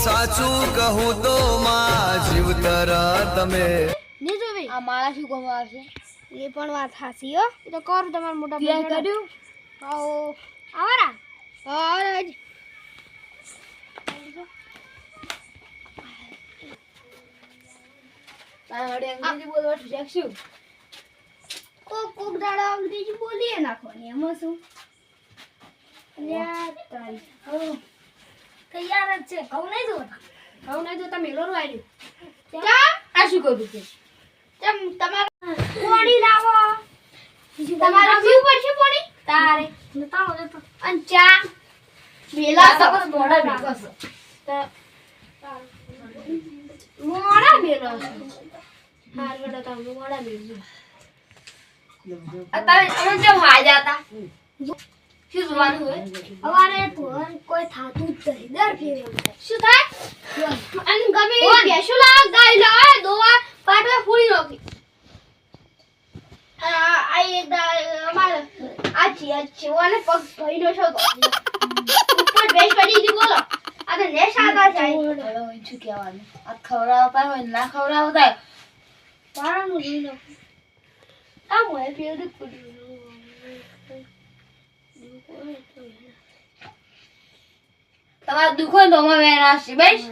સાચું કહું તો માં જીવતર તમે નહીં જોવે આ મારા શું ગમવા આવશે એ પણ વાત સાચી હો એ તો કર તમારા મોટા ત્યાં કર્યું આવો આવરા આવરા તારે વડે અંગ્રેજી બોલવા શીખશું કોક દાડા અંગ્રેજી બોલીએ નાખવાની એમાં શું લ્યા તારી તૈયાર જ છે કહું નહીં જોતા મેલો નું આવ્યું ચા આ શું કરું છે ચમ તમારે પાણી લાવો તમારે પીવું પડશે પાણી તારે નતાવો તો અને ચા મેલા તો મોડા ભેગો છે મોડા મેલો હાર વડા તો મોડા મેલો અત્યારે અમે જેમ હાજા હતા શું જોવાનું હોય અમારે તો કોઈ થાતું જ નહીં દર ફેરે શું થાય અને ગમે બેસું લાવ ગાય લાવ દોવા પાટવા ફૂલી નાખી આ એક અમારે આ ઓને પગ ભઈનો છો તો ઉપર બેસ પડી દી બોલો આ તો ને સાદા જાય હવે શું કહેવાનું આ ખવડાવતા હોય ના ખવડાવતા પારાનું જોઈ નાખું આ મોય ફેર પડ્યું તમારે દુખ હોય તો અમે વેણ આવશે બેસ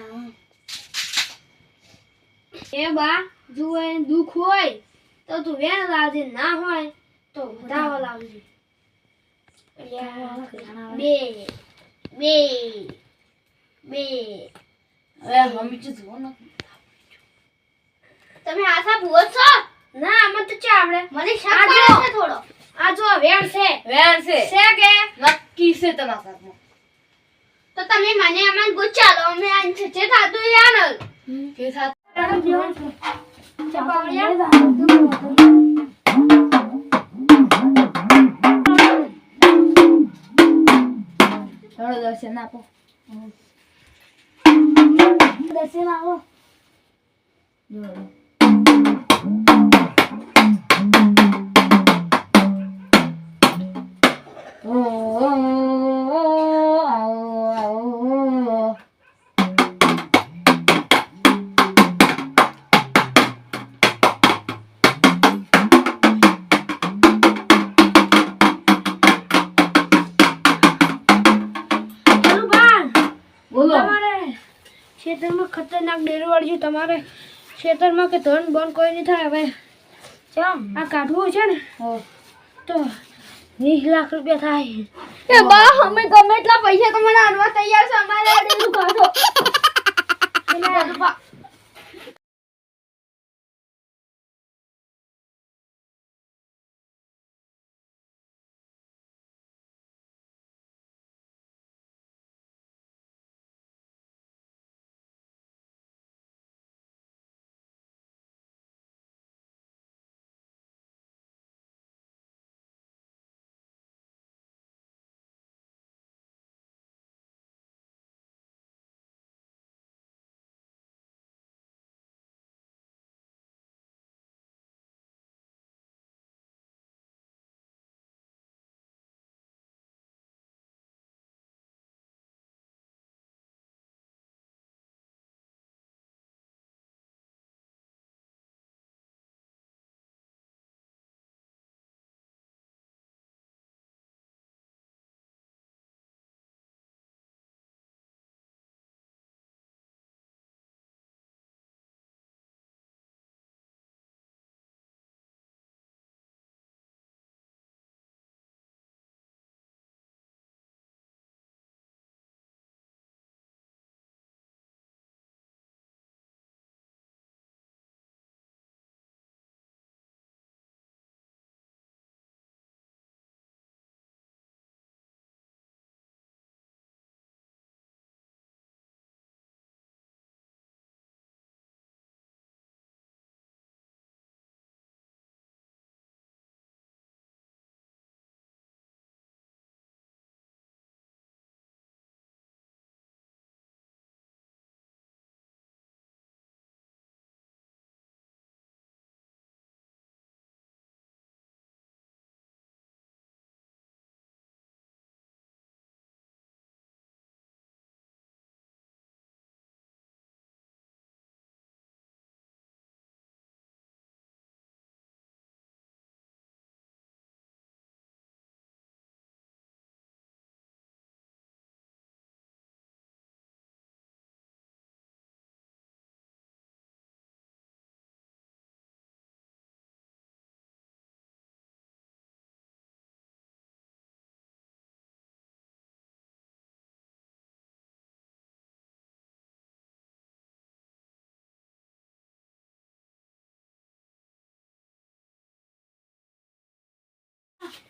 એ બા જો એને દુખ હોય તો તું વેણ લાવજે ના હોય તો વધાવો લાવજે બે બે બે હવે મમ્મી શું જોવાનું તમે આશા ભૂવો છો ના આમાં તો ચા આપણે મને શાક કરે છે થોડો આ જો વેણ છે કે નક્કી છે તમારા સાથમાં તો તમે મને આમાં ગુચાલો અમે આ છે થાતું યાર કે સાથ થોડો દર્શન આપો દર્શન આવો ખેતરમાં ખતરનાક ડેરવાડ છે તમારે ખેતરમાં કે ધન બન કોઈ નહીં થાય હવે ચમ આ કાઢવું છે ને તો 20 લાખ રૂપિયા થાય એ બા અમે ગમે એટલા પૈસા તો મને આલવા તૈયાર છે અમારે ડેરું કાઢો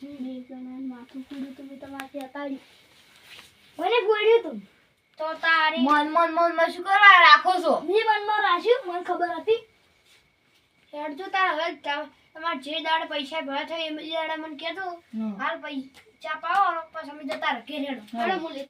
માથું કૂડ્યું તમે તમારે હતાડ્યું મને ગોળ્યું તું તો તારી મન શું કરવા રાખો છો મેં મનમાં રાખ્યું મને ખબર હતી હેડ જો તાર હવે તમારે જે દાડે પૈસા ભરા થાય એ દાડે મને કહેતો હાલ પૈસા પાવો પછી અમે જતા રહે હેડો હેડો બોલે